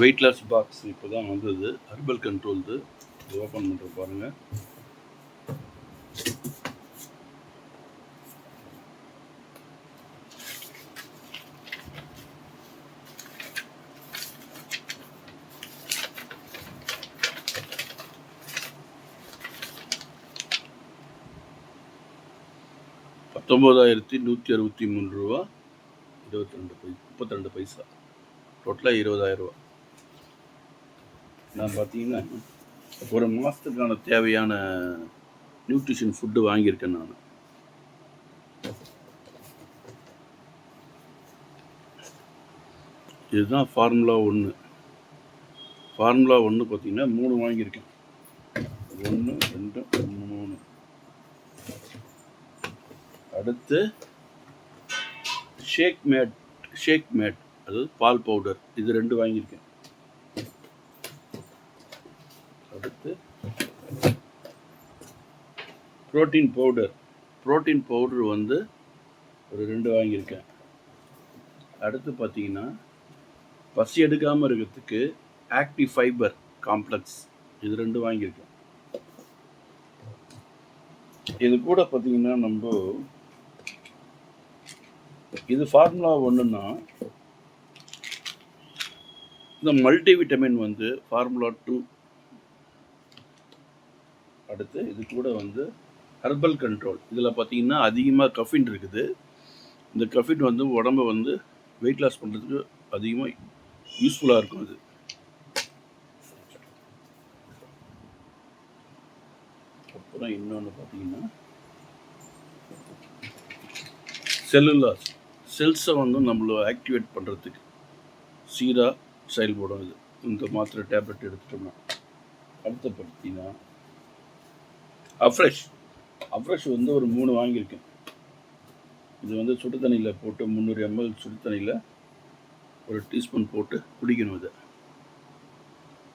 Weight loss box இப்போ தான் வந்தது, ஹெர்பல் கண்ட்ரோல்து. இது ஓப்பன் பண்ணுற பாருங்கள். $19,163 32 பைசா, டோட்டலாக 20,000 ரூபா. நான் பார்த்தீங்கன்னா ஒரு மாதத்துக்கான தேவையான நியூட்ரிஷன் ஃபுட்டு வாங்கியிருக்கேன் நான். இதுதான் ஃபார்முலா 1. ஃபார்முலா 1 பார்த்தீங்கன்னா 3 வாங்கியிருக்கேன். 1 2 3. அடுத்து ஷேக் மேட் அதாவது பால் பவுடர், இது 2 வாங்கியிருக்கேன். அடுத்து ப்ரோட்டீன் பவுடர் வந்து ஒரு 2 வாங்கியிருக்கேன். அடுத்து பார்த்தீங்கன்னா பசி எடுக்காமல் இருக்கிறதுக்கு ஆக்டிவ் ஃபைபர் காம்ப்ளெக்ஸ், இது 2 வாங்கியிருக்கேன். இது கூட பார்த்தீங்கன்னா நம்ம இது ஃபார்முலா 1ன்னா இந்த மல்டிவிட்டமின் வந்து ஃபார்முலா 2. அடுத்து இது கூட வந்து ஹெர்பல் கண்ட்ரோல். இதில் பார்த்தீங்கன்னா அதிகமாக கஃபின் இருக்குது. இந்த கஃபின் வந்து உடம்பை வந்து வெயிட் லாஸ் பண்ணுறதுக்கு அதிகமாக யூஸ்ஃபுல்லாக இருக்கும். அது அப்புறம் இன்னொன்று பார்த்தீங்கன்னா செல்லுலாஸ், செல்ஸை வந்து நம்மளை ஆக்டிவேட் பண்ணுறதுக்கு சீராக செயல்படும். இது இந்த மாத்திரை டேப்லெட் எடுத்துட்டோம்னா. அடுத்த பார்த்தீங்கன்னா அஃப்ரெஷ் வந்து ஒரு 3 வாங்கியிருக்கேன். இது வந்து சுடு தண்ணியில் போட்டு 300 ml சுடு தண்ணியில் ஒரு டீஸ்பூன் போட்டு குடிக்கணும். இதை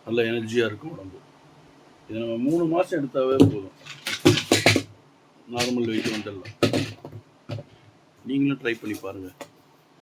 நல்லா எனர்ஜியாக இருக்கும் உடம்பு. இதை நம்ம 3 மாதம் எடுத்தாவே போதும், நார்மல் வெயிட் வந்துடலாம். நீங்களும் ட்ரை பண்ணி பாருங்கள்.